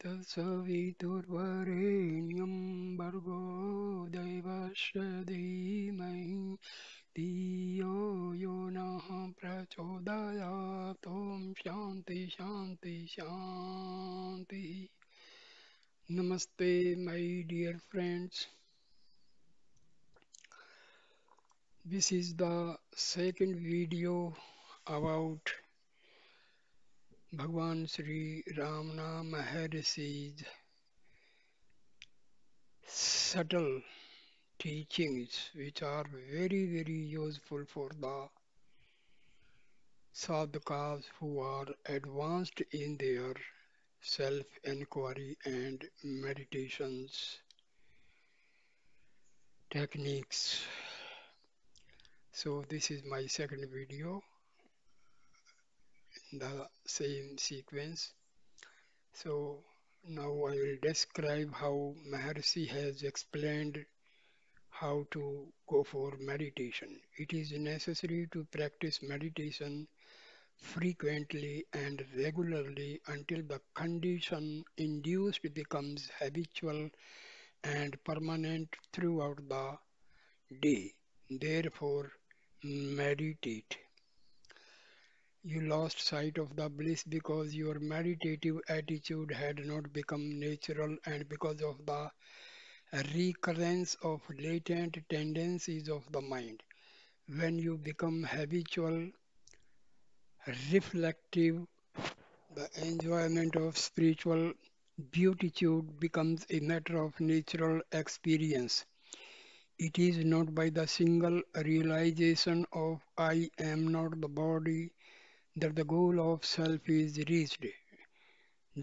तत्सवितुर्वरेण्यं भर्गो देवस्य धीमहि धियो यो नः प्रचोदयात् ॐ शान्ति शान्ति शान्ति. Namaste, my dear friends. This is the second video about Bhagwan Sri Ramana Maharshi's subtle teachings, which are very, very useful for the sadhakas who are advanced in their self-inquiry and meditations techniques. So this is my second video in the same sequence. So now I will describe how Maharshi has explained how to go for meditation. It is necessary to practice meditation frequently and regularly until the condition induced becomes habitual and permanent throughout the day. Therefore, meditate. You lost sight of the bliss because your meditative attitude had not become natural and because of the recurrence of latent tendencies of the mind. When you become habitual, reflective, the enjoyment of spiritual beatitude becomes a matter of natural experience. It is not by the single realization of I am not the body that the goal of self is reached.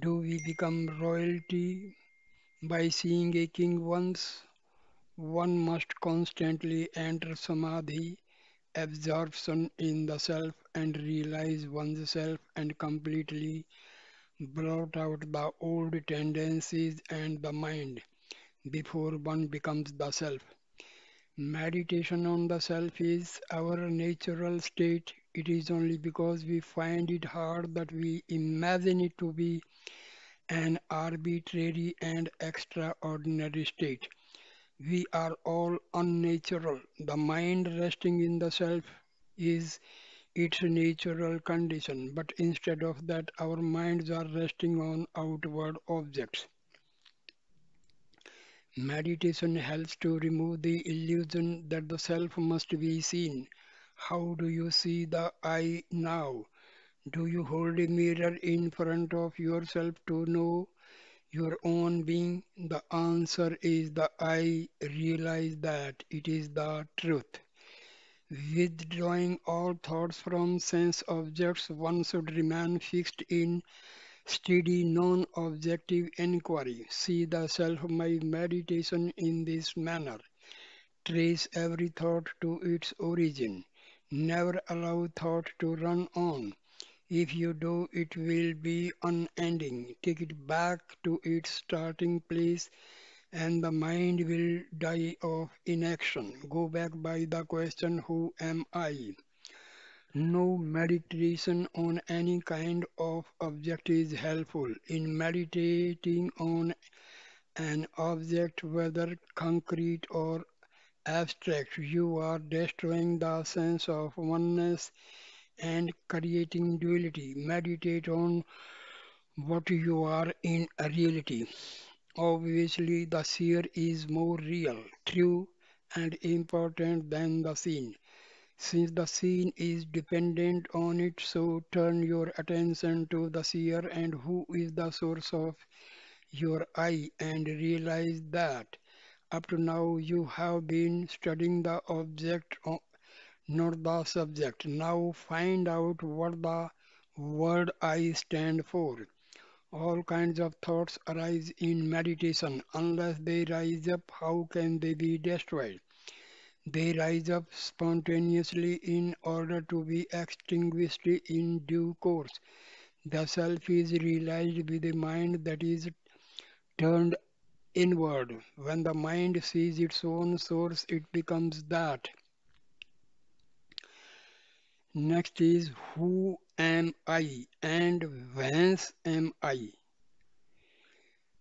Do we become royalty by seeing a king once? One must constantly enter samadhi, absorption in the self, and realize oneself and completely blot out the old tendencies and the mind before one becomes the self. Meditation on the self is our natural state. It is only because we find it hard that we imagine it to be an arbitrary and extraordinary state. We are all unnatural. The mind resting in the self is its natural condition, but instead of that, our minds are resting on outward objects. Meditation helps to remove the illusion that the self must be seen. How do you see the I now? Do you hold a mirror in front of yourself to know your own being? The answer is the I realize that it is the truth. Withdrawing all thoughts from sense objects, one should remain fixed in steady, non objective inquiry. See the self my meditation in this manner. Trace every thought to its origin. Never allow thought to run on. If you do, it will be unending. Take it back to its starting place and the mind will die of inaction. Go back by the question, who am I? No meditation on any kind of object is helpful. In meditating on an object, whether concrete or abstract, you are destroying the sense of oneness and creating duality. Meditate on what you are in reality. Obviously, the seer is more real, true, and important than the seen. Since the seen is dependent on it, so turn your attention to the seer and who is the source of your I and realize that up to now you have been studying the object, not the subject. Now find out what the word I stand for. All kinds of thoughts arise in meditation. Unless they rise up, how can they be destroyed? They rise up spontaneously in order to be extinguished in due course. The self is realized with a mind that is turned inward. When the mind sees its own source, it becomes that. Next is who am I and whence am I?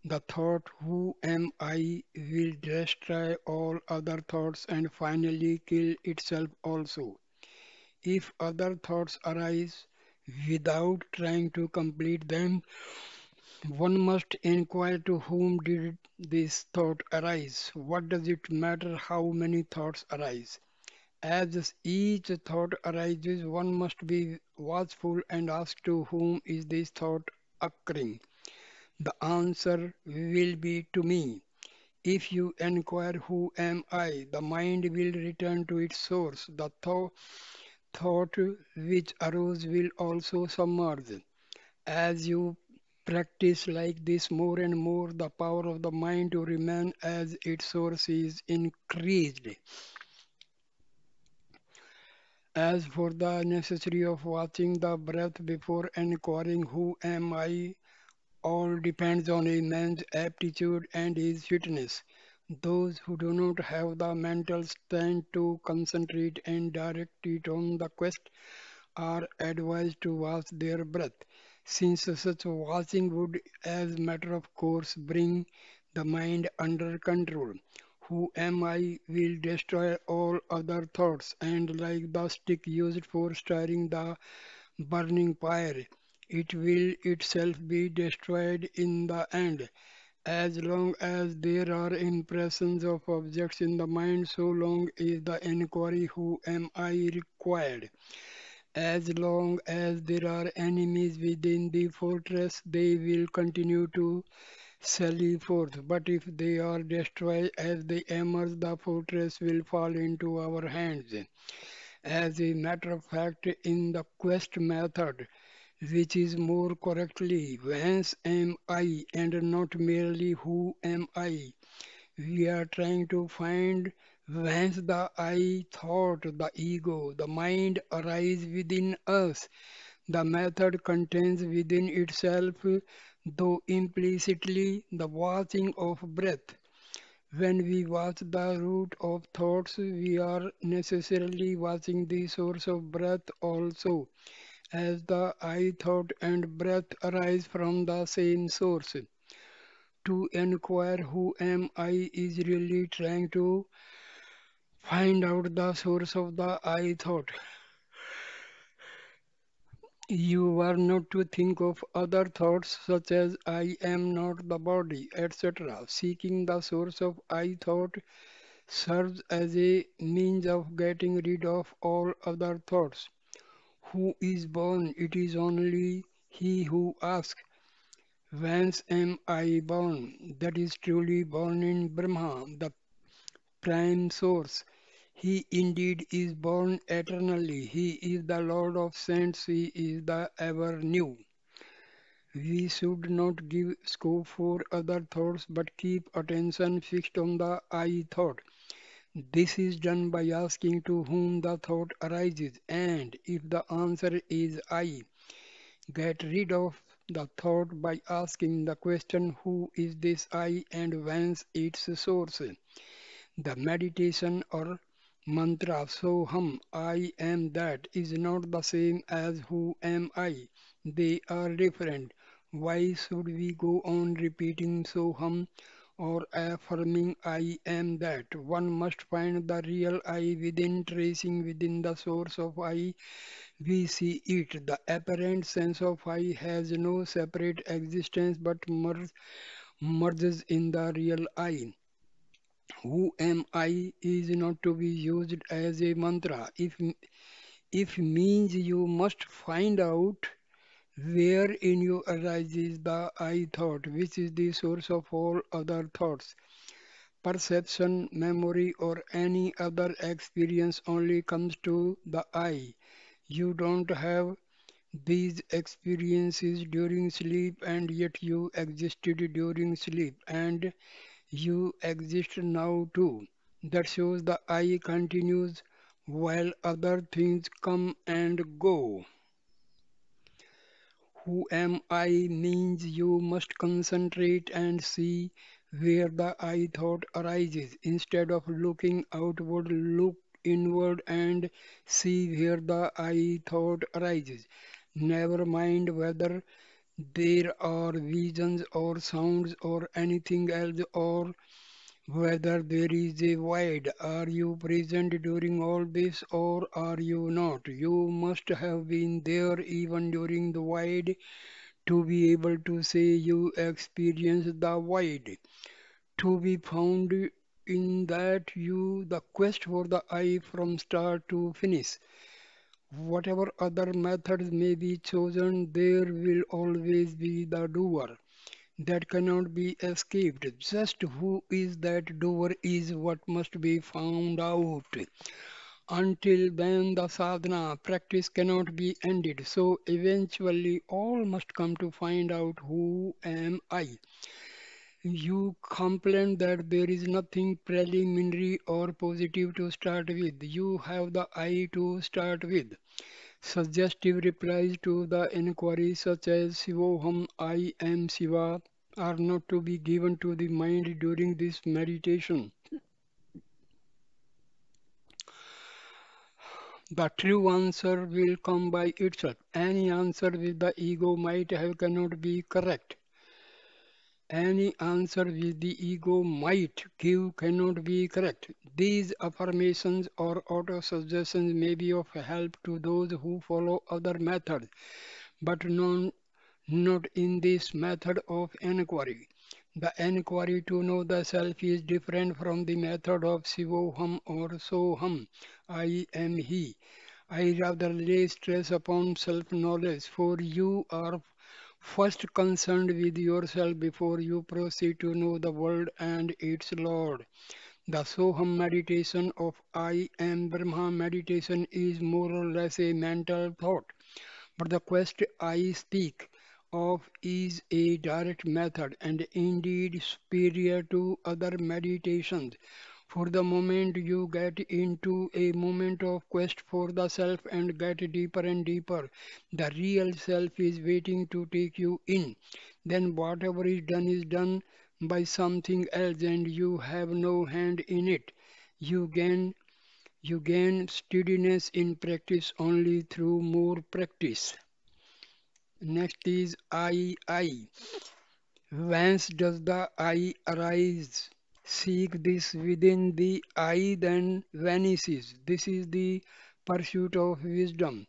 The thought, who am I, will destroy all other thoughts and finally kill itself also. If other thoughts arise without trying to complete them, one must inquire to whom did this thought arise? What does it matter how many thoughts arise? As each thought arises, one must be watchful and ask to whom is this thought occurring. The answer will be to me. If you inquire who am I, the mind will return to its source. The thought which arose will also submerge. As you practice like this more and more, the power of the mind to remain as its source is increased. As for the necessity of watching the breath before inquiring who am I, all depends on a man's aptitude and his fitness. Those who do not have the mental strength to concentrate and direct it on the quest are advised to watch their breath, since such watching would, as matter of course, bring the mind under control. Who am I will destroy all other thoughts, and like the stick used for stirring the burning fire, it will itself be destroyed in the end. As long as there are impressions of objects in the mind, so long is the inquiry who am I required. As long as there are enemies within the fortress, they will continue to sally forth. But if they are destroyed as they emerge, the fortress will fall into our hands. As a matter of fact, in the quest method, which is more correctly whence am I and not merely who am I, we are trying to find whence the I thought, the ego, the mind arise within us. The method contains within itself, though implicitly, the watching of breath. When we watch the root of thoughts, we are necessarily watching the source of breath also, as the I thought and breath arise from the same source. To inquire who am I is really trying to find out the source of the I thought. You are not to think of other thoughts such as I am not the body, etc. Seeking the source of I thought serves as a means of getting rid of all other thoughts. Who is born? It is only he who asks, whence am I born? That is truly born in Brahma, the prime source. He indeed is born eternally. He is the Lord of saints. He is the ever new. We should not give scope for other thoughts but keep attention fixed on the I thought. This is done by asking to whom the thought arises, and if the answer is I, get rid of the thought by asking the question who is this I and whence its source. The meditation or mantra Soham, I am that, is not the same as who am I. They are different. Why should we go on repeating Soham or affirming I am that? One must find the real I within, tracing within the source of I. We see it. The apparent sense of I has no separate existence but merges in the real I. Who am I is not to be used as a mantra. If means you must find out where in you arises the I thought, which is the source of all other thoughts. Perception, memory, or any other experience only comes to the I. You don't have these experiences during sleep, and yet you existed during sleep, and you exist now too. That shows the I continues while other things come and go. Who am I means you must concentrate and see where the I thought arises. Instead of looking outward, look inward and see where the I thought arises. Never mind whether there are visions or sounds or anything else, or whether there is a void. Are you present during all this or are you not? You must have been there even during the void to be able to say you experienced the void. To be found in that you the quest for the I from start to finish. Whatever other methods may be chosen, there will always be the doer that cannot be escaped. Just who is that doer is what must be found out. Until then, the sadhana practice cannot be ended. So eventually, all must come to find out who am I. You complain that there is nothing preliminary or positive to start with. You have the I to start with. Suggestive replies to the inquiry such as Shivoham, I am Shiva, are not to be given to the mind during this meditation. The true answer will come by itself. Any answer which the ego might have cannot be correct. Any answer which the ego might give cannot be correct. These affirmations or auto-suggestions may be of help to those who follow other methods, but not in this method of inquiry. The inquiry to know the self is different from the method of Sivoham or Soham. I am he. I rather lay stress upon self-knowledge, for you are first concerned with yourself before you proceed to know the world and its Lord. The Soham meditation of I am Brahma meditation is more or less a mental thought, but the quest I speak of is a direct method and indeed superior to other meditations. For the moment you get into a moment of quest for the self and get deeper and deeper, the real self is waiting to take you in. Then whatever is done by something else and you have no hand in it. You gain you gain steadiness in practice only through more practice. Next is I. Whence does the I arise? Seek this within the I, then vanishes. This is the pursuit of wisdom.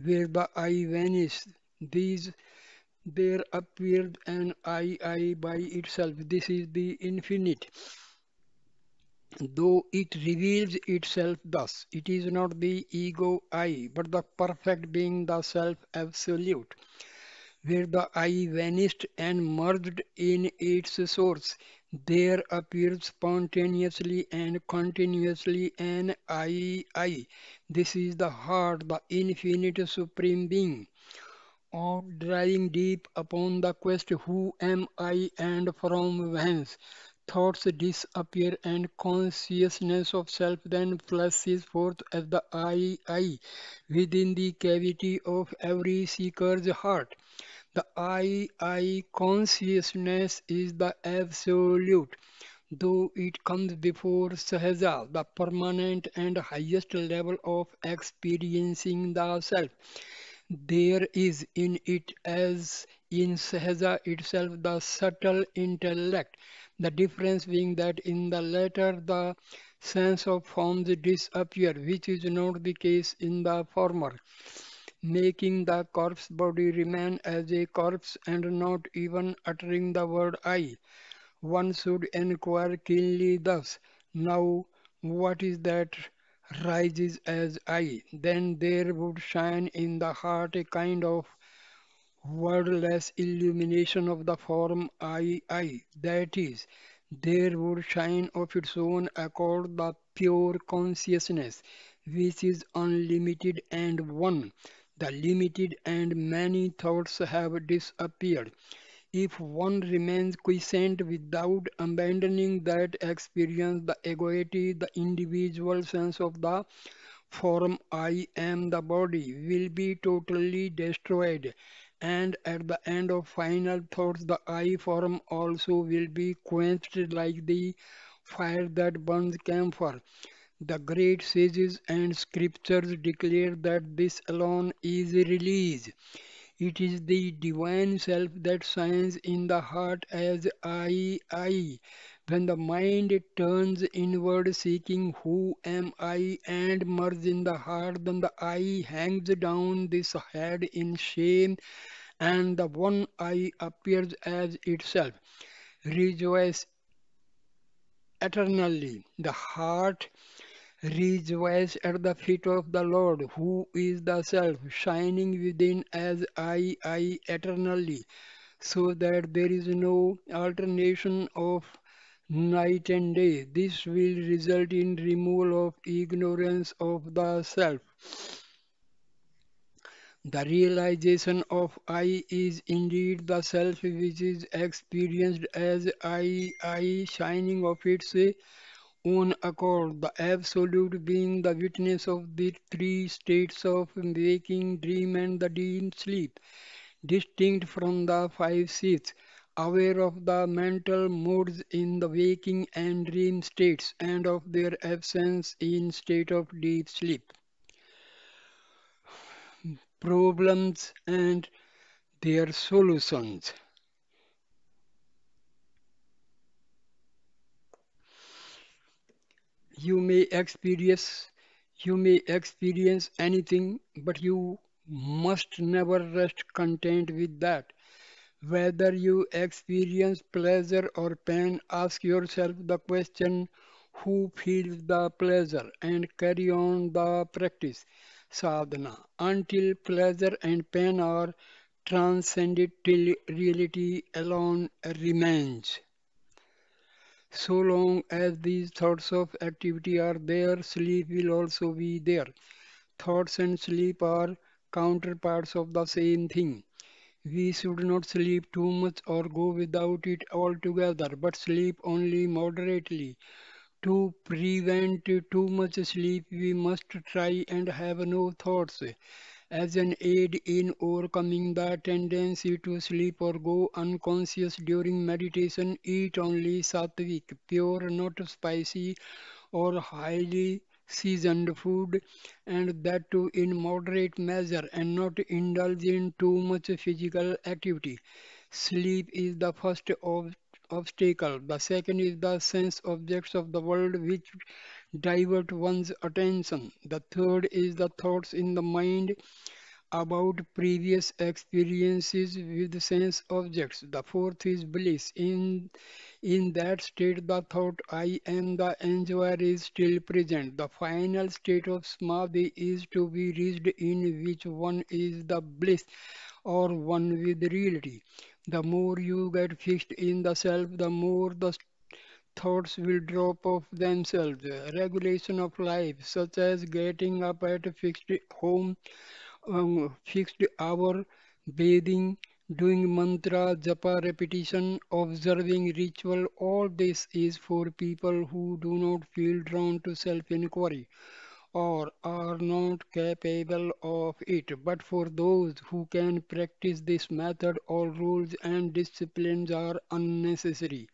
Where the I vanishes, these there appeared an I by itself. This is the infinite. Though it reveals itself thus, it is not the ego I, but the perfect being, the self absolute. Where the I vanished and merged in its source, there appears spontaneously and continuously an I. This is the heart, the infinite supreme being. On driving deep upon the quest, who am I and from whence? Thoughts disappear and consciousness of self then flashes forth as the I within the cavity of every seeker's heart. The I consciousness is the absolute, though it comes before Sahaja, the permanent and highest level of experiencing the self. There is in it, as in Sahaja itself, the subtle intellect. The difference being that in the latter the sense of forms disappear, which is not the case in the former, making the corpse body remain as a corpse and not even uttering the word I. One should inquire keenly thus, now what is that rises as I? Then there would shine in the heart a kind of wordless illumination of the form I. That is, there would shine of its own accord the pure consciousness, which is unlimited and one. The limited and many thoughts have disappeared. If one remains quiescent without abandoning that experience, the egoity, the individual sense of the form I am the body will be totally destroyed, and at the end of final thoughts, the I form also will be quenched like the fire that burns camphor. The great sages and scriptures declare that this alone is release. It is the divine self that shines in the heart as I. When the mind turns inward seeking who am I and merges in the heart, then the I hangs down this head in shame and the one I appears as itself. Rejoice eternally. The heart rejoices at the feet of the Lord, who is the Self, shining within as I eternally, so that there is no alternation of night and day. This will result in removal of ignorance of the self. The realization of I is indeed the self which is experienced as I shining of its own accord, the absolute being the witness of the three states of waking, dream, and the deep sleep, distinct from the five seats, aware of the mental modes in the waking and dream states, and of their absence in state of deep sleep. Problems and their solutions. You may experience you may experience anything, but you must never rest content with that. Whether you experience pleasure or pain, ask yourself the question who feels the pleasure and carry on the practice sadhana until pleasure and pain are transcended till reality alone remains. So long as these thoughts of activity are there, sleep will also be there. Thoughts and sleep are counterparts of the same thing. We should not sleep too much or go without it altogether, but sleep only moderately. To prevent too much sleep, we must try and have no thoughts. As an aid in overcoming the tendency to sleep or go unconscious during meditation, eat only sattvic, pure, not spicy or highly seasoned food, and that too in moderate measure, and not indulge in too much physical activity. Sleep is the first obstacle. The second is the sense objects of the world which divert one's attention. The third is the thoughts in the mind about previous experiences with sense objects. The fourth is bliss. In that state, the thought I am the enjoyer is still present. The final state of samadhi is to be reached in which one is the bliss or one with reality. The more you get fixed in the self, the more the thoughts will drop off themselves. Regulation of life, such as getting up at a fixed home, fixed hour, bathing, doing mantra, japa repetition, observing ritual, all this is for people who do not feel drawn to self-inquiry or are not capable of it. But for those who can practice this method, all rules and disciplines are unnecessary.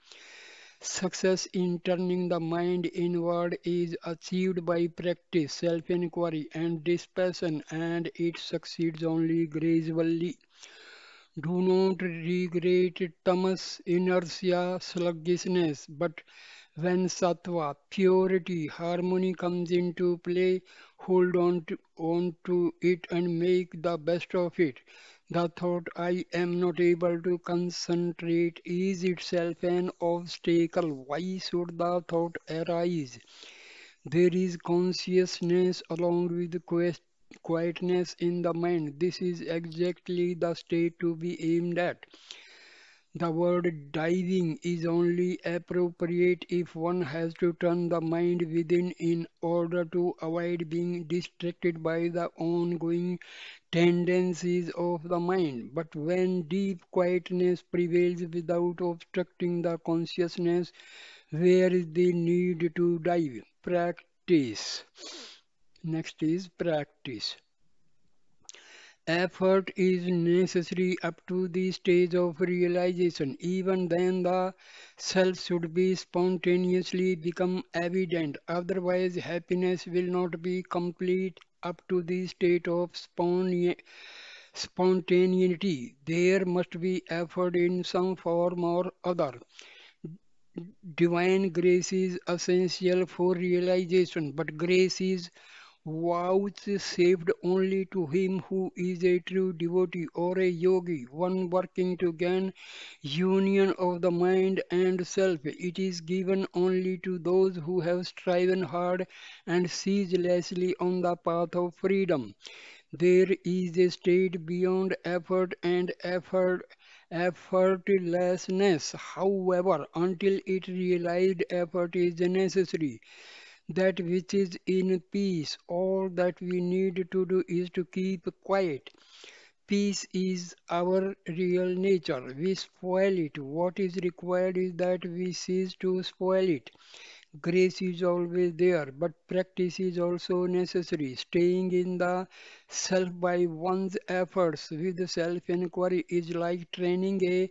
Success in turning the mind inward is achieved by practice, self inquiry, and dispassion, and it succeeds only gradually. Do not regret tamas, inertia, sluggishness, but when sattva, purity, harmony comes into play, hold on to it and make the best of it. The thought I am not able to concentrate is itself an obstacle. Why should the thought arise? There is consciousness along with quietness in the mind. This is exactly the state to be aimed at. The word diving is only appropriate if one has to turn the mind within in order to avoid being distracted by the ongoing tendencies of the mind. But when deep quietness prevails without obstructing the consciousness, where is the need to dive? Practice. Next is practice. Effort is necessary up to the stage of realization. Even then, the self should be spontaneously become evident. Otherwise, happiness will not be complete up to the state of spontaneity. There must be effort in some form or other. Divine grace is essential for realization, but grace is vouchsafed only to him who is a true devotee or a yogi, one working to gain union of the mind and self. It is given only to those who have striven hard and ceaselessly on the path of freedom. There is a state beyond effort and effortlessness. However, until it realized effort is necessary, that which is in peace, all that we need to do is to keep quiet. Peace is our real nature. We spoil it. What is required is that we cease to spoil it. Grace is always there, but practice is also necessary. Staying in the self by one's efforts with self inquiry is like training a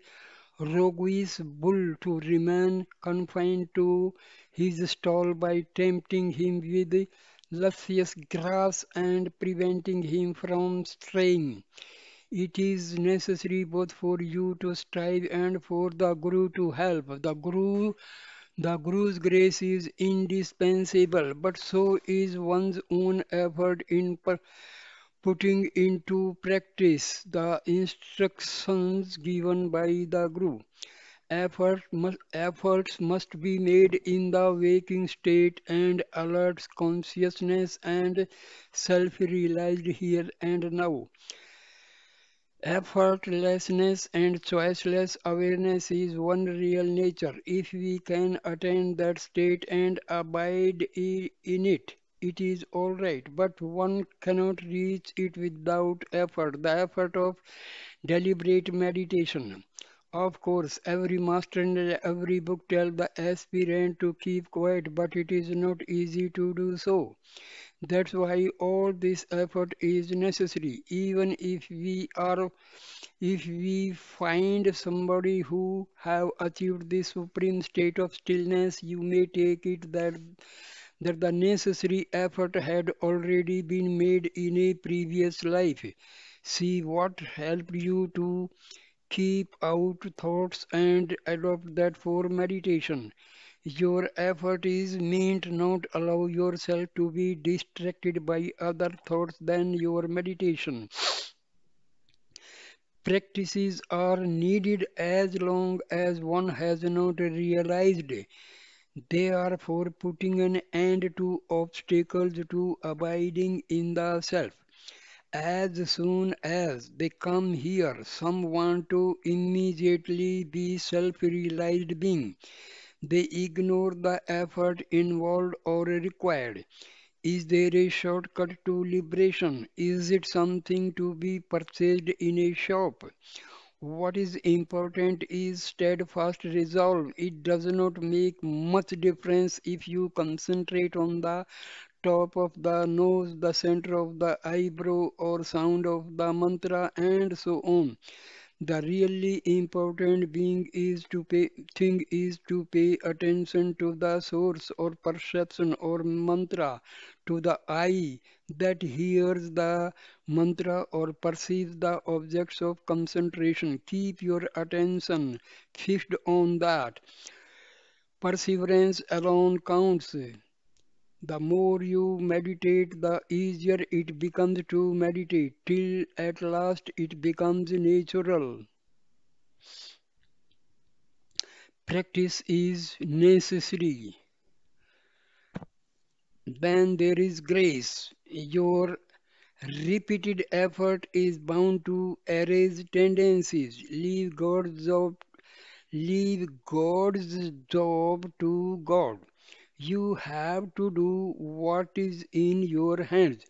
roguish bull to remain confined to his stall by tempting him with luscious grass and preventing him from straying. It is necessary both for you to strive and for the Guru to help. The Guru's grace is indispensable, but so is one's own effort in putting into practice the instructions given by the Guru. Efforts must be made in the waking state and alert consciousness and self-realized here and now. Effortlessness and choiceless awareness is one real nature. If we can attain that state and abide in it, it is all right. But one cannot reach it without effort, the effort of deliberate meditation. Of course, every master and every book tells the aspirant to keep quiet, but it is not easy to do so. That's why all this effort is necessary. Even if we find somebody who have achieved the supreme state of stillness, you may take it that the necessary effort had already been made in a previous life. See what helped you to keep out thoughts and adopt that for meditation. Your effort is meant not allow yourself to be distracted by other thoughts than your meditation. Practices are needed as long as one has not realized they are for putting an end to obstacles to abiding in the self. As soon as they come here, some want to immediately be self-realized being. They ignore the effort involved or required. Is there a shortcut to liberation? Is it something to be purchased in a shop? What is important is steadfast resolve. It does not make much difference if you concentrate on the top of the nose, the center of the eyebrow, or sound of the mantra, and so on. The really important thing is to pay attention to the source or perception or mantra, to the eye that hears the mantra or perceives the objects of concentration. Keep your attention fixed on that. Perseverance alone counts. The more you meditate, the easier it becomes to meditate, till at last it becomes natural. Practice is necessary. When there is grace, your repeated effort is bound to erase tendencies. Leave God's job to God. You have to do what is in your hands.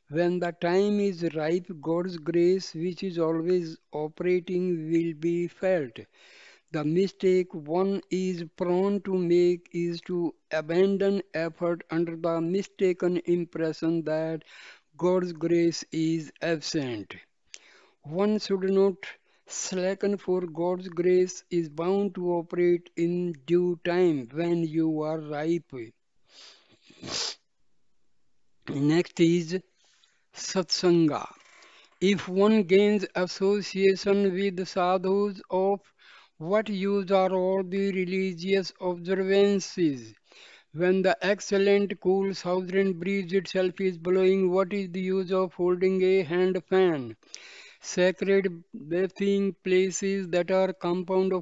When the time is ripe, God's grace, which is always operating, will be felt. The mistake one is prone to make is to abandon effort under the mistaken impression that God's grace is absent. One should not slacken, for God's grace is bound to operate in due time when you are ripe. Next is Satsanga. If one gains association with sadhus, of what use are all the religious observances? When the excellent cool southern breeze itself is blowing, what is the use of holding a hand fan? Sacred bathing places that are composed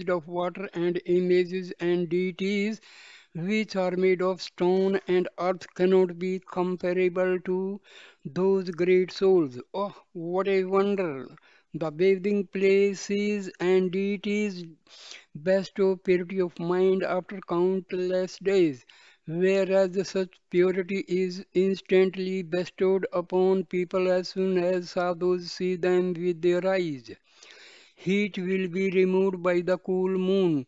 of water and images and deities which are made of stone and earth cannot be comparable to those great souls. Oh, what a wonder! The bathing places and deities bestow purity of mind after countless days, whereas such purity is instantly bestowed upon people as soon as sadhus see them with their eyes. Heat will be removed by the cool moon,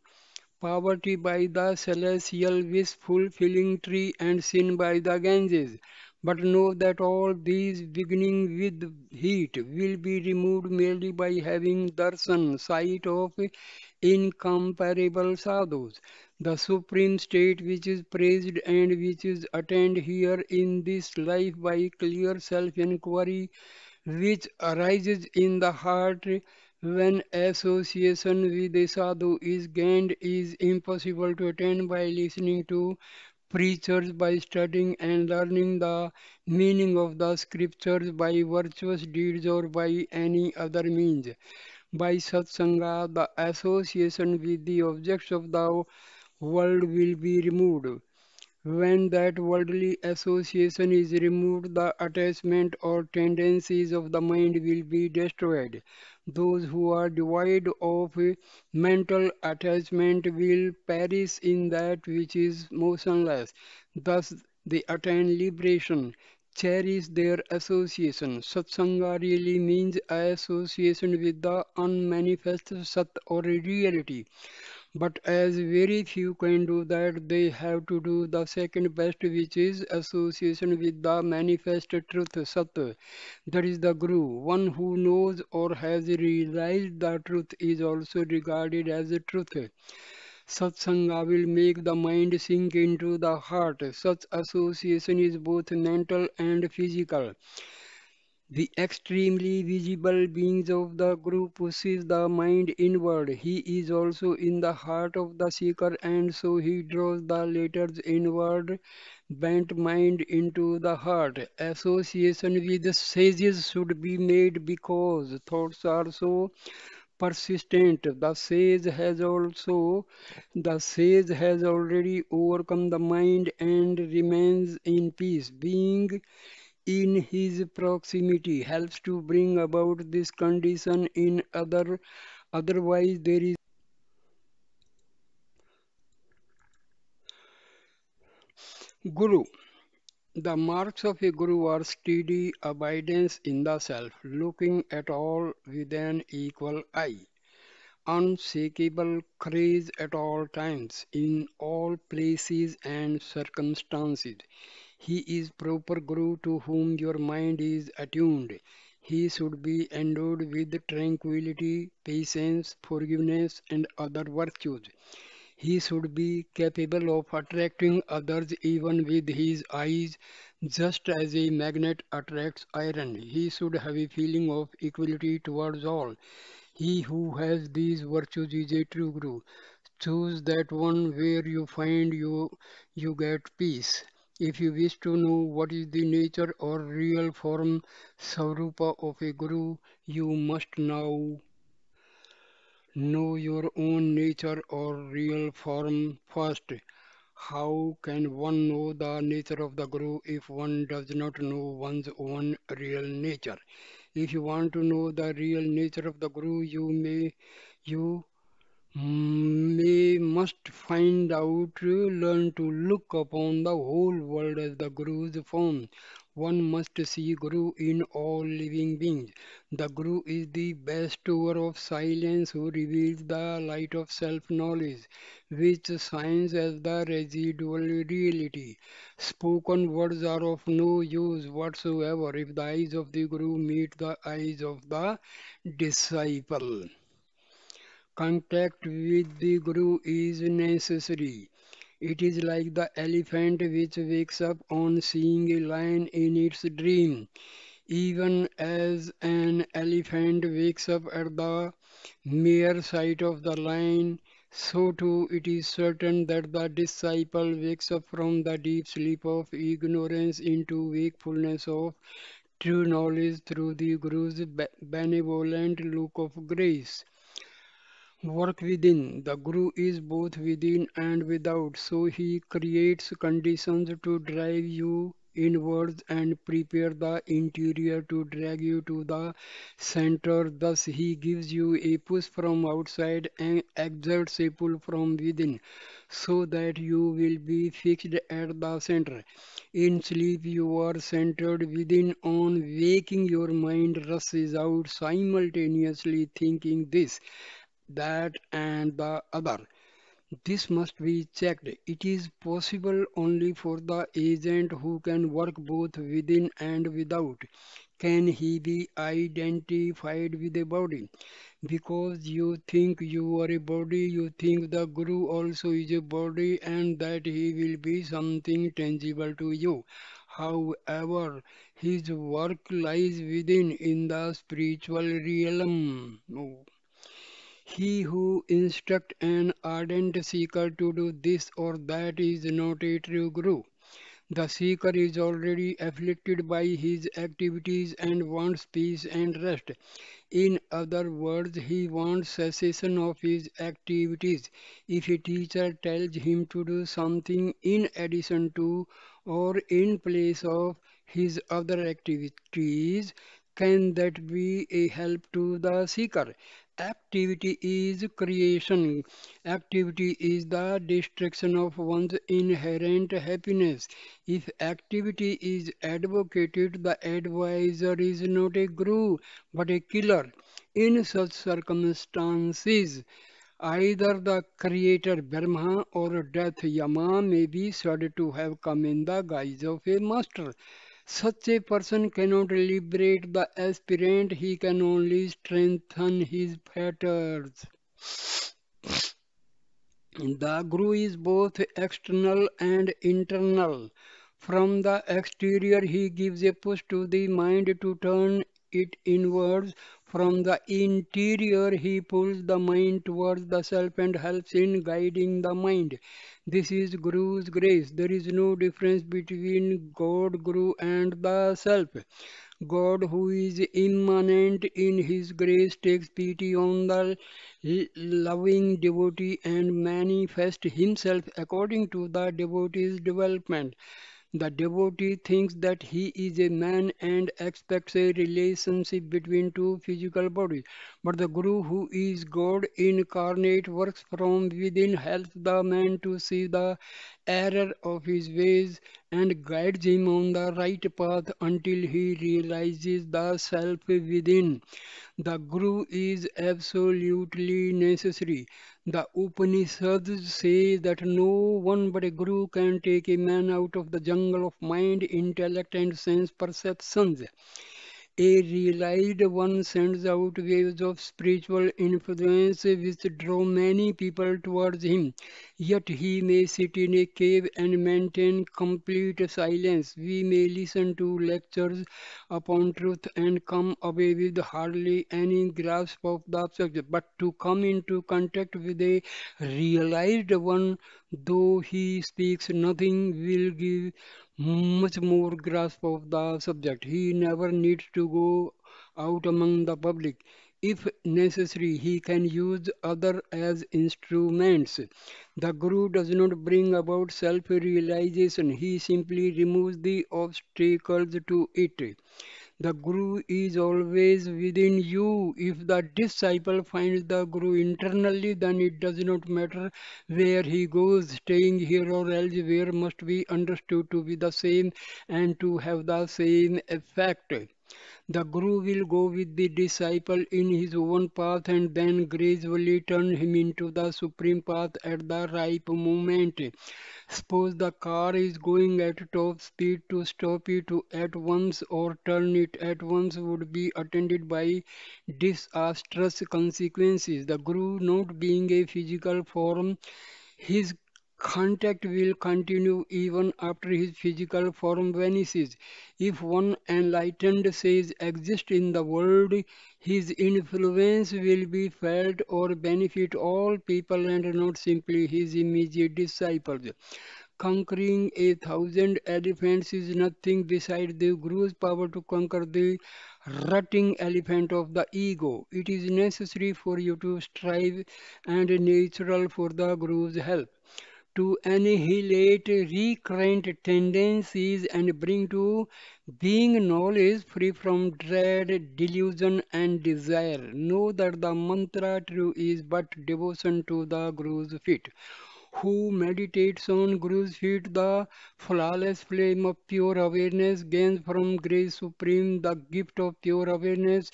poverty by the celestial wish-fulfilling tree, and sin by the Ganges. But know that all these, beginning with heat, will be removed merely by having darshan, sight of incomparable sadhus. The supreme state which is praised and which is attained here in this life by clear self-inquiry, which arises in the heart when association with a sadhu is gained, is impossible to attain by listening to preachers, by studying and learning the meaning of the scriptures, by virtuous deeds, or by any other means. By satsanga, the association with the objects of the world will be removed. When that worldly association is removed, the attachment or tendencies of the mind will be destroyed. Those who are devoid of mental attachment will perish in that which is motionless. Thus, they attain liberation. Cherish their association. Satsanga really means association with the unmanifest Sat or reality. But as very few can do that, they have to do the second best, which is association with the manifest truth, Sat. That is the Guru. One who knows or has realized the truth is also regarded as a truth. Satsanga will make the mind sink into the heart. Such association is both mental and physical. The extremely visible beings of the group pushes the mind inward. He is also in the heart of the seeker, and so he draws the latter's inward bent mind into the heart. Association with the sages should be made because thoughts are so persistent. The sage has already overcome the mind and remains in peace. Being in his proximity helps to bring about this condition in otherwise there is guru. The marks of a guru are steady abidance in the self, looking at all with an equal eye, unshakable courage at all times, in all places and circumstances. He is proper Guru to whom your mind is attuned. He should be endowed with tranquility, patience, forgiveness, and other virtues. He should be capable of attracting others even with his eyes, just as a magnet attracts iron. He should have a feeling of equality towards all. He who has these virtues is a true Guru. Choose that one where you get peace. If you wish to know what is the nature or real form Sarupa of a Guru, you must now know your own nature or real form first. How can one know the nature of the Guru if one does not know one's own real nature? If you want to know the real nature of the Guru, you must find out, learn to look upon the whole world as the Guru's form. One must see Guru in all living beings. The Guru is the bestower of silence who reveals the light of self-knowledge, which shines as the residual reality. Spoken words are of no use whatsoever if the eyes of the Guru meet the eyes of the disciple. Contact with the Guru is necessary. It is like the elephant which wakes up on seeing a lion in its dream. Even as an elephant wakes up at the mere sight of the lion, so too it is certain that the disciple wakes up from the deep sleep of ignorance into wakefulness of true knowledge through the Guru's benevolent look of grace. Work within. The Guru is both within and without, so he creates conditions to drive you inwards and prepare the interior to drag you to the center. Thus, he gives you a push from outside and exerts a pull from within, so that you will be fixed at the center. In sleep, you are centered within. On waking, your mind rushes out, simultaneously thinking this, that, and the other. This must be checked. It is possible only for the agent who can work both within and without. Can he be identified with a body? Because you think you are a body, you think the Guru also is a body and that he will be something tangible to you. However, his work lies within in the spiritual realm. Oh. He who instructs an ardent seeker to do this or that is not a true Guru. The seeker is already afflicted by his activities and wants peace and rest. In other words, he wants cessation of his activities. If a teacher tells him to do something in addition to or in place of his other activities, can that be a help to the seeker? Activity is creation. Activity is the destruction of one's inherent happiness. If activity is advocated, the advisor is not a guru but a killer. In such circumstances, either the creator Brahma or death Yama may be said to have come in the guise of a master. Such a person cannot liberate the aspirant, he can only strengthen his fetters. The Guru is both external and internal. From the exterior, he gives a push to the mind to turn it inwards. From the interior, he pulls the mind towards the self and helps in guiding the mind. This is Guru's grace. There is no difference between God, Guru, and the self. God, who is immanent in His grace, takes pity on the loving devotee and manifests Himself according to the devotee's development. The devotee thinks that he is a man and expects a relationship between two physical bodies. But the Guru, who is God incarnate, works from within, helps the man to see the error of his ways and guides him on the right path until he realizes the self within. The Guru is absolutely necessary. The Upanishads say that no one but a Guru can take a man out of the jungle of mind, intellect, and sense perceptions. A realized one sends out waves of spiritual influence which draw many people towards him. Yet he may sit in a cave and maintain complete silence. We may listen to lectures upon truth and come away with hardly any grasp of the subject. But to come into contact with a realized one, though he speaks nothing, will give much more grasp of the subject. He never needs to go out among the public. If necessary, he can use other as instruments. The Guru does not bring about self-realization. He simply removes the obstacles to it. The Guru is always within you. If the disciple finds the Guru internally, then it does not matter where he goes. Staying here or elsewhere must be understood to be the same and to have the same effect. The Guru will go with the disciple in his own path and then gradually turn him into the supreme path at the ripe moment. Suppose the car is going at top speed, to stop it at once or turn it at once would be attended by disastrous consequences. The Guru, not being a physical form, his Contact will continue even after his physical form vanishes. If one enlightened sage exists in the world, his influence will be felt or benefit all people and not simply his immediate disciples. Conquering 1,000 elephants is nothing beside the Guru's power to conquer the rutting elephant of the ego. It is necessary for you to strive and natural for the Guru's help to annihilate recurrent tendencies and bring to being knowledge free from dread, delusion, and desire. Know that the mantra true is but devotion to the Guru's feet. Who meditates on Guru's feet, the flawless flame of pure awareness gains from grace supreme the gift of pure awareness,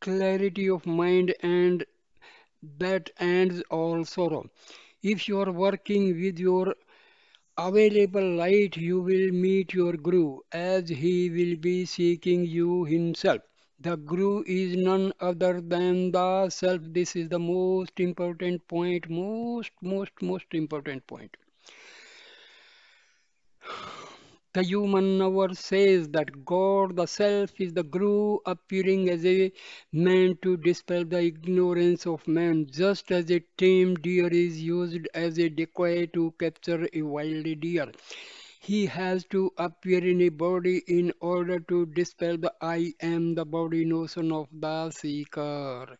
clarity of mind, and that ends all sorrow. If you are working with your available light, you will meet your Guru as he will be seeking you himself. The Guru is none other than the self. This is the most important point, most important point. The human hour says that God, the Self, is the Guru appearing as a man to dispel the ignorance of man, just as a tame deer is used as a decoy to capture a wild deer. He has to appear in a body in order to dispel the I am the body notion of the seeker.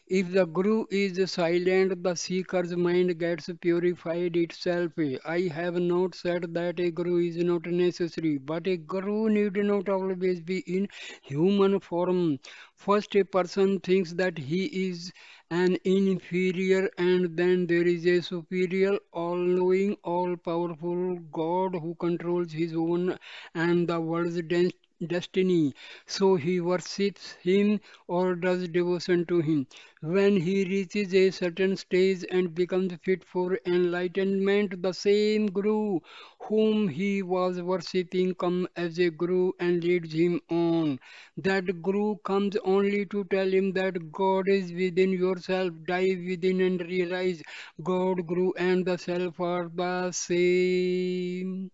If the Guru is silent, the seeker's mind gets purified itself. I have not said that a Guru is not necessary, but a Guru need not always be in human form. First, a person thinks that he is an inferior, and then there is a superior, all knowing, all powerful God who controls his own and the world's destiny. So he worships him or does devotion to him. When he reaches a certain stage and becomes fit for enlightenment, the same Guru whom he was worshipping comes as a Guru and leads him on. That Guru comes only to tell him that God is within yourself. Dive within and realize God, Guru, and the Self are the same.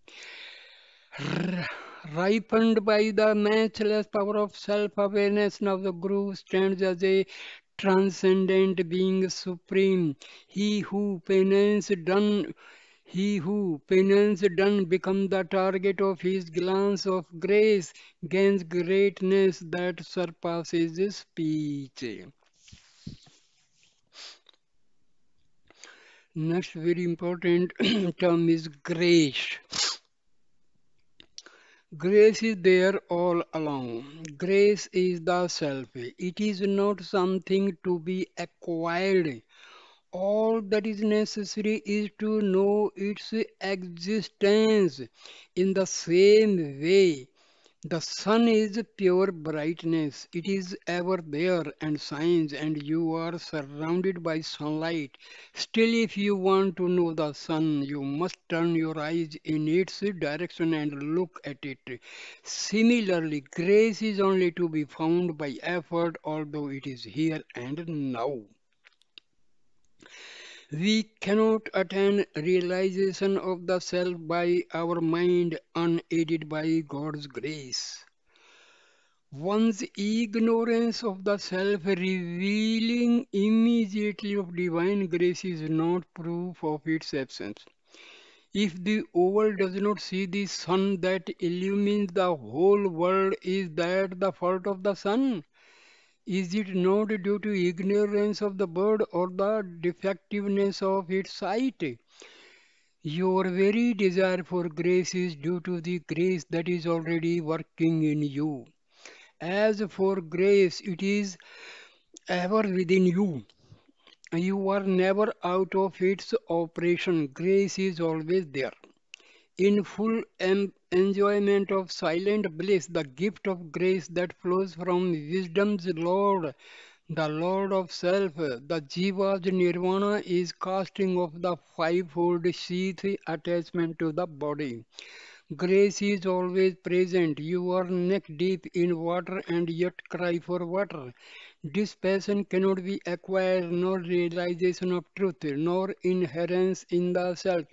R- Ripened by the matchless power of self-awareness, now the Guru stands as a transcendent being supreme. He who penance done he who penance done becomes the target of his glance of grace, gains greatness that surpasses speech. Next very important term is grace. Grace is there all along. Grace is the self. It is not something to be acquired. All that is necessary is to know its existence. In the same way, the sun is pure brightness. It is ever there and shines, and you are surrounded by sunlight. Still, if you want to know the sun, you must turn your eyes in its direction and look at it. Similarly, grace is only to be found by effort, although it is here and now. We cannot attain realization of the self by our mind unaided by God's grace. One's ignorance of the self revealing immediately of divine grace is not proof of its absence. If the owl does not see the sun that illumines the whole world, is that the fault of the sun? Is it not due to ignorance of the bird or the defectiveness of its sight? Your very desire for grace is due to the grace that is already working in you. As for grace, it is ever within you. You are never out of its operation. Grace is always there. In full enjoyment of silent bliss, the gift of grace that flows from wisdom's Lord, the Lord of Self, the Jiva's nirvana is casting off the fivefold sheath attachment to the body. Grace is always present. You are neck deep in water and yet cry for water. This passion cannot be acquired, nor realization of truth, nor inherence in the self.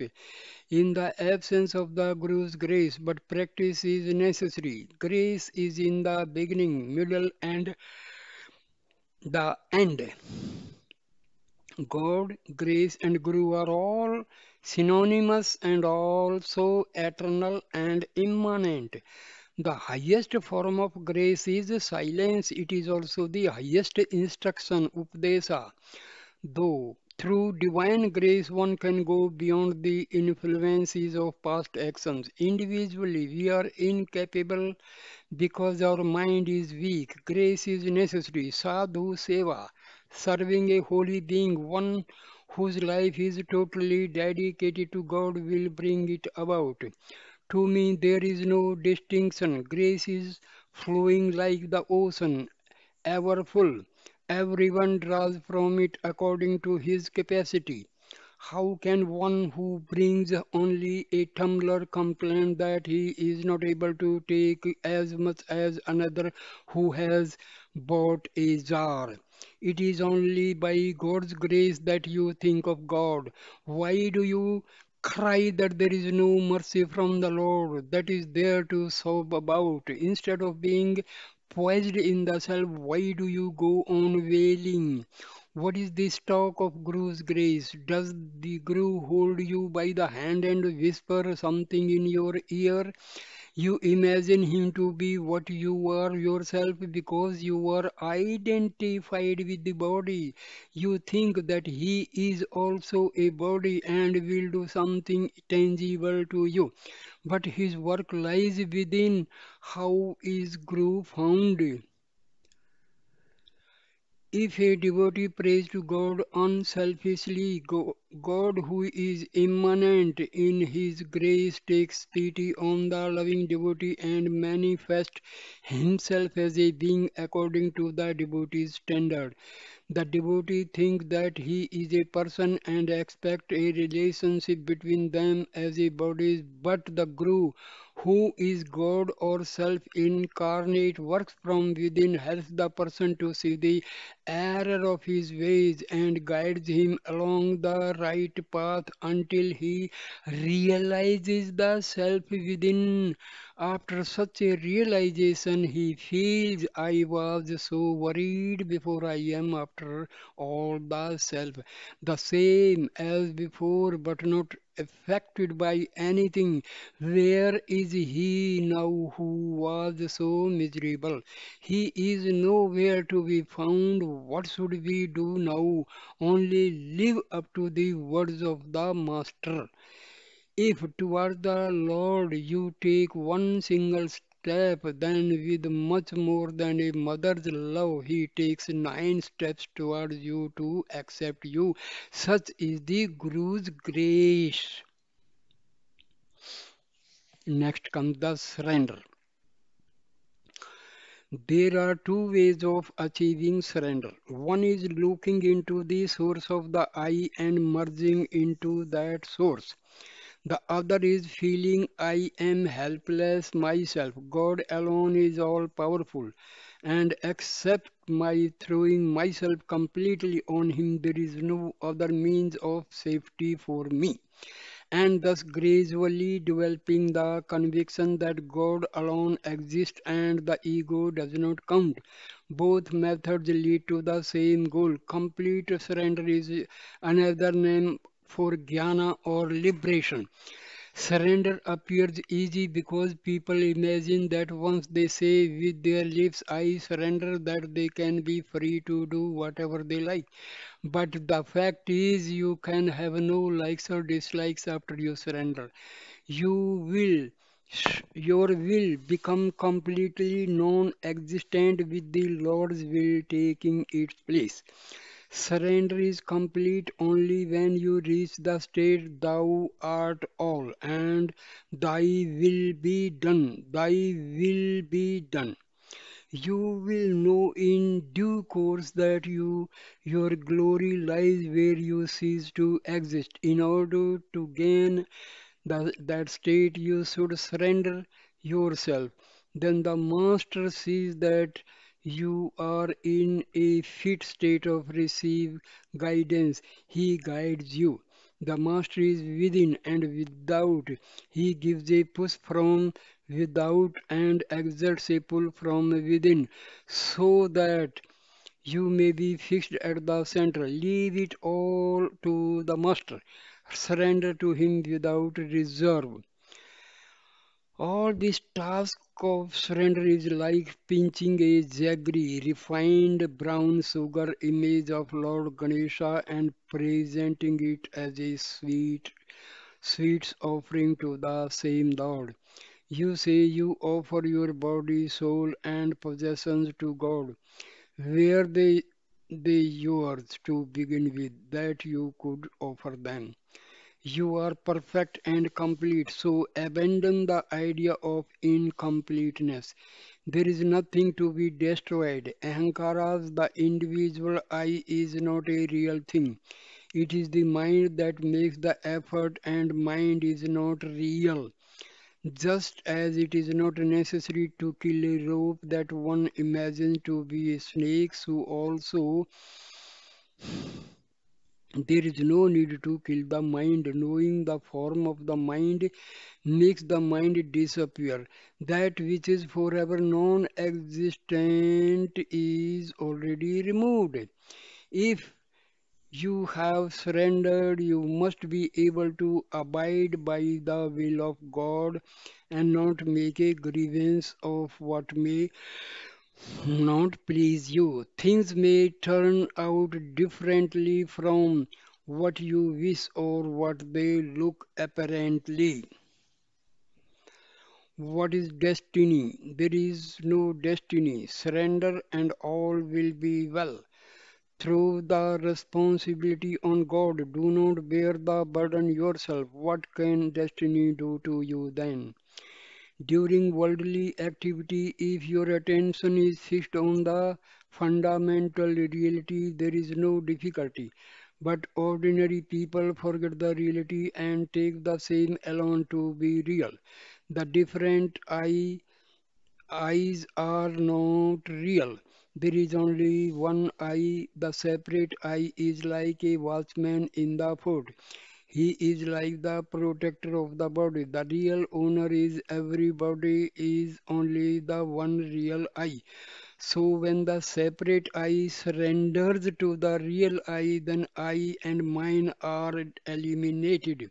In the absence of the Guru's grace, but practice is necessary. Grace is in the beginning, middle, and the end. God, grace, and Guru are all synonymous and also eternal and immanent. The highest form of grace is silence. It is also the highest instruction, Upadesa. Though through divine grace one can go beyond the influences of past actions. Individually, we are incapable because our mind is weak. Grace is necessary. Sadhu Seva, serving a holy being, one whose life is totally dedicated to God, will bring it about. To me, there is no distinction. Grace is flowing like the ocean, ever full. Everyone draws from it according to his capacity. How can one who brings only a tumbler complain that he is not able to take as much as another who has bought a jar? It is only by God's grace that you think of God. Why do you cry that there is no mercy from the Lord that is there to sob about? Instead of being poised in the self, why do you go on wailing? What is this talk of Guru's grace? Does the Guru hold you by the hand and whisper something in your ear? You imagine him to be what you are yourself because you are identified with the body. You think that he is also a body and will do something tangible to you. But his work lies within. How is Guru found? If a devotee prays to God unselfishly, God, who is immanent in His grace, takes pity on the loving devotee and manifests Himself as a being according to the devotee's standard. The devotee thinks that he is a person and expect a relationship between them as a body, but the Guru, who is God or self-incarnate, works from within, helps the person to see the error of his ways and guides him along the right path until he realizes the self within. After such a realization, he feels, I was so worried before, I am after all the self, the same as before, but not affected by anything. Where is he now who was so miserable? He is nowhere to be found. What should we do now? Only live up to the words of the Master. If toward the Lord you take one single step, then with much more than a mother's love, He takes 9 steps towards you to accept you. Such is the Guru's grace. Next comes the surrender. There are two ways of achieving surrender. One is looking into the source of the I and merging into that source. The other is feeling I am helpless myself. God alone is all powerful. And except my throwing myself completely on Him, there is no other means of safety for me. And thus gradually developing the conviction that God alone exists and the ego does not count. Both methods lead to the same goal. Complete surrender is another name for jnana or liberation. Surrender appears easy because people imagine that once they say with their lips, I surrender, that they can be free to do whatever they like. But the fact is, you can have no likes or dislikes after you surrender. You will, your will become completely non-existent with the Lord's will taking its place. Surrender is complete only when you reach the state thou art all and thy will be done. Thy will be done. You will know in due course that your glory lies where you cease to exist. In order to gain that state, you should surrender yourself. Then the master sees that You are in a fit state of receive guidance. He guides you. The master is within and without. He gives a push from without and exerts a pull from within, so that you may be fixed at the center. Leave it all to the master. Surrender to him without reserve. All this task of surrender is like pinching a jaggery, refined brown sugar image of Lord Ganesha and presenting it as a sweets offering to the same Lord. You say you offer your body, soul, and possessions to God. Were they yours to begin with, that you could offer them? You are perfect and complete, so abandon the idea of incompleteness. There is nothing to be destroyed. Ahankaras, the individual I, is not a real thing. It is the mind that makes the effort, and mind is not real. Just as it is not necessary to kill a rope that one imagines to be a snake, so also there is no need to kill the mind. Knowing the form of the mind makes the mind disappear. That which is forever non existent is already removed. If you have surrendered, you must be able to abide by the will of God and not make a grievance of what may not please you. Things may turn out differently from what you wish or what they look apparently. What is destiny? There is no destiny. Surrender and all will be well. Throw the responsibility on God. Do not bear the burden yourself. What can destiny do to you then? During worldly activity, if your attention is fixed on the fundamental reality, there is no difficulty. But ordinary people forget the reality and take the same alone to be real. The different eyes are not real. There is only one eye. The separate eye is like a watchman in the fort. He is like the protector of the body. The real owner is everybody is only the one real I. So when the separate I surrenders to the real I, then I and mine are eliminated.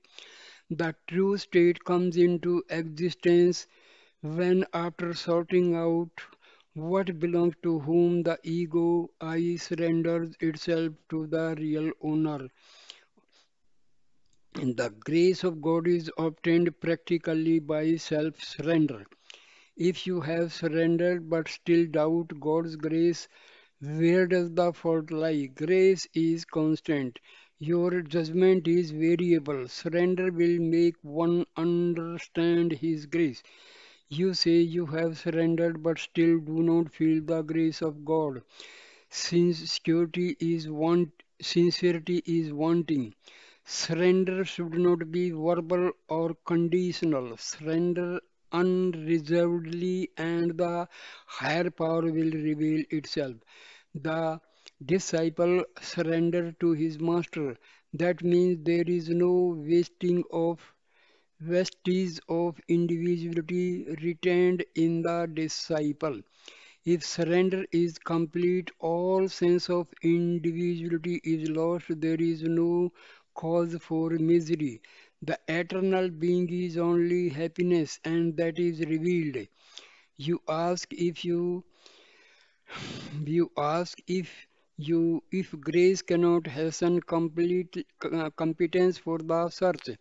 The true state comes into existence when, after sorting out what belongs to whom, the ego I surrenders itself to the real owner. And the grace of God is obtained practically by self surrender. If you have surrendered but still doubt God's grace, where does the fault lie? Grace is constant. Your judgment is variable. Surrender will make one understand His grace. You say you have surrendered but still do not feel the grace of God. Sincerity is wanting. Surrender should not be verbal or conditional. Surrender unreservedly, and the higher power will reveal itself. The disciple surrender to his master. That means there is no vestige of individuality retained in the disciple. If surrender is complete, all sense of individuality is lost. There is no cause for misery. The eternal being is only happiness, and that is revealed. You ask if you you ask if grace cannot hasten complete competence for the search.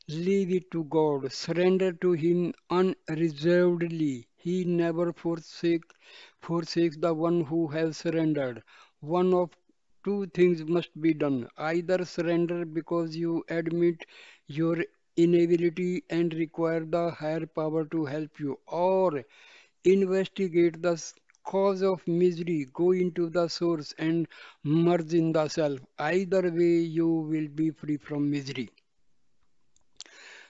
Leave it to God. Surrender to Him unreservedly. He never forsakes the one who has surrendered. One of two things must be done. Either surrender because you admit your inability and require the higher power to help you, or investigate the cause of misery, go into the source and merge in the self. Either way, you will be free from misery.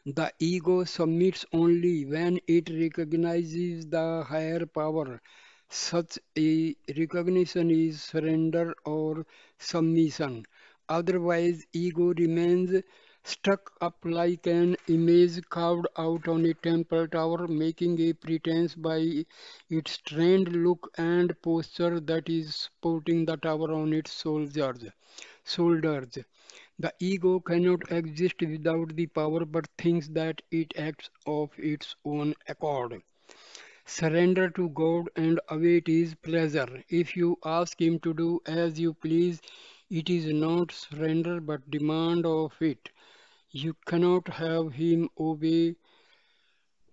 The ego submits only when it recognizes the higher power. Such a recognition is surrender or submission. Otherwise, ego remains stuck up like an image carved out on a temple tower, making a pretense by its trained look and posture that is supporting the tower on its shoulders. The ego cannot exist without the power but thinks that it acts of its own accord. Surrender to God and await His pleasure. If you ask Him to do as you please, it is not surrender but demand of it. You cannot have Him obey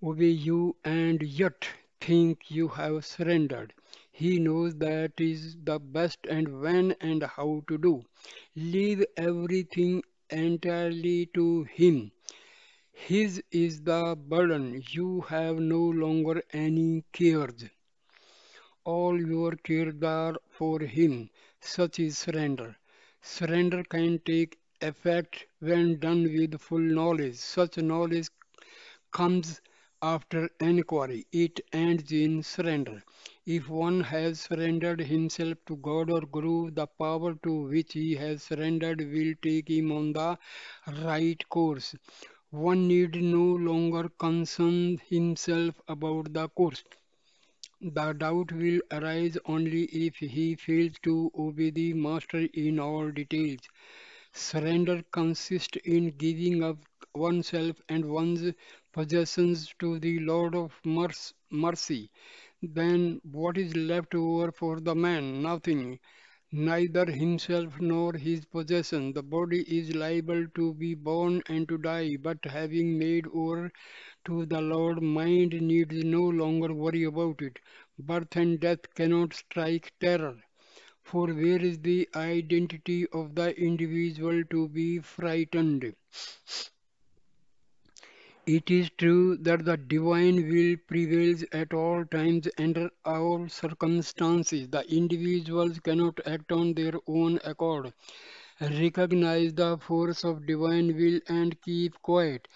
you and yet think you have surrendered. He knows that is the best and when and how to do. Leave everything entirely to Him. His is the burden. You have no longer any cares. All your cares are for Him. Such is surrender. Surrender can take effect when done with full knowledge. Such knowledge comes after enquiry. It ends in surrender. If one has surrendered himself to God or Guru, the power to which he has surrendered will take him on the right course. One need no longer concern himself about the course. The doubt will arise only if he fails to obey the Master in all details. Surrender consists in giving up oneself and one's possessions to the Lord of mercy. Then what is left over for the man? Nothing. Neither himself nor his possession. The body is liable to be born and to die, but having made over to the Lord, mind needs no longer worry about it. Birth and death cannot strike terror. For where is the identity of the individual to be frightened? It is true that the divine will prevails at all times under all circumstances. The individuals cannot act on their own accord. Recognize the force of divine will and keep quiet.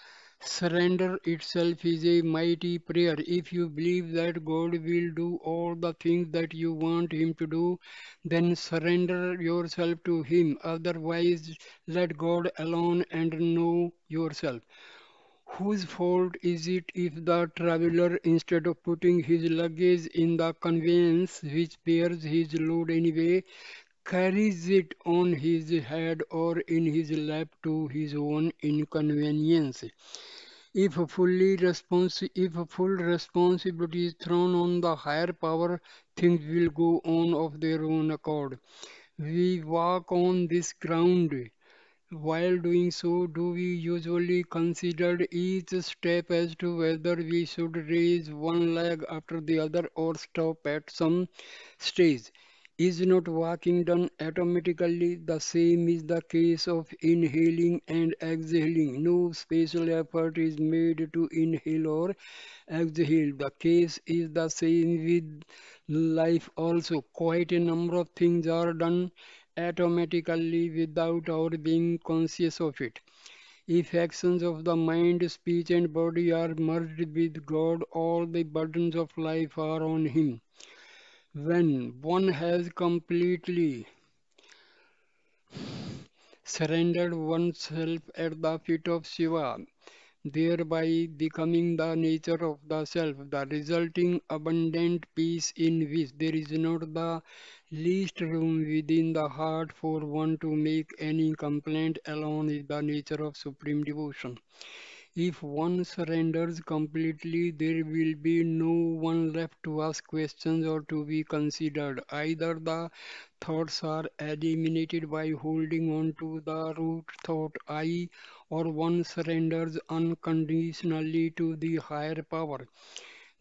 Surrender itself is a mighty prayer. If you believe that God will do all the things that you want Him to do, then surrender yourself to Him. Otherwise, let God alone and know yourself. Whose fault is it if the traveler, instead of putting his luggage in the conveyance which bears his load anyway, carries it on his head or in his lap to his own inconvenience? If full responsibility is thrown on the higher power, things will go on of their own accord. We walk on this ground. While doing so, do we usually consider each step as to whether we should raise one leg after the other or stop at some stage? Is not walking done automatically? The same is the case of inhaling and exhaling. No special effort is made to inhale or exhale. The case is the same with life also. Quite a number of things are done automatically without our being conscious of it. If actions of the mind, speech, and body are merged with God, all the burdens of life are on Him. When one has completely surrendered oneself at the feet of Shiva, thereby becoming the nature of the self, the resulting abundant peace in which there is not the least room within the heart for one to make any complaint alone is the nature of supreme devotion. If one surrenders completely, there will be no one left to ask questions or to be considered. Either the thoughts are eliminated by holding on to the root thought I, or one surrenders unconditionally to the higher power.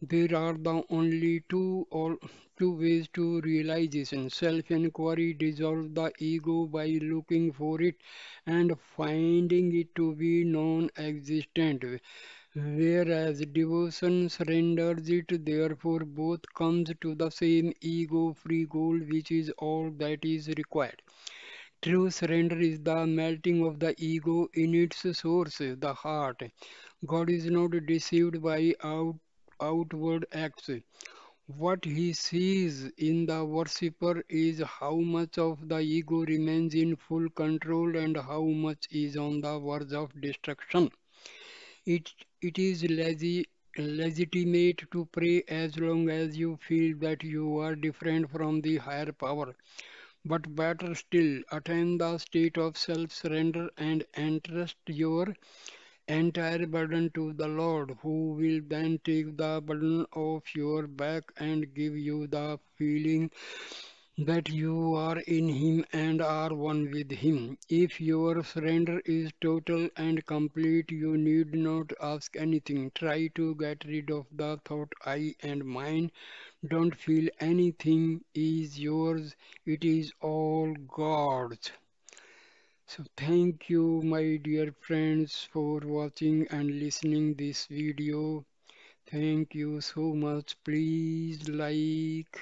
There are the only two ways to realization. Self-inquiry dissolves the ego by looking for it and finding it to be non-existent, whereas devotion surrenders it. Therefore, both comes to the same ego-free goal, which is all that is required. True surrender is the melting of the ego in its source, the heart. God is not deceived by outward acts. What he sees in the worshipper is how much of the ego remains in full control and how much is on the verge of destruction. It, it is legitimate to pray as long as you feel that you are different from the higher power. But better still, attain the state of self surrender and entrust your entire burden to the Lord, who will then take the burden off your back and give you the feeling that you are in Him and are one with Him. If your surrender is total and complete, you need not ask anything. Try to get rid of the thought I and mine. Don't feel anything is yours. It is all God's. So thank you my dear friends for watching and listening this video. Thank you so much. Please like,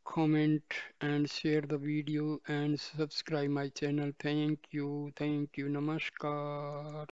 comment and share the video and subscribe my channel. Thank you. Thank you. Namaskar.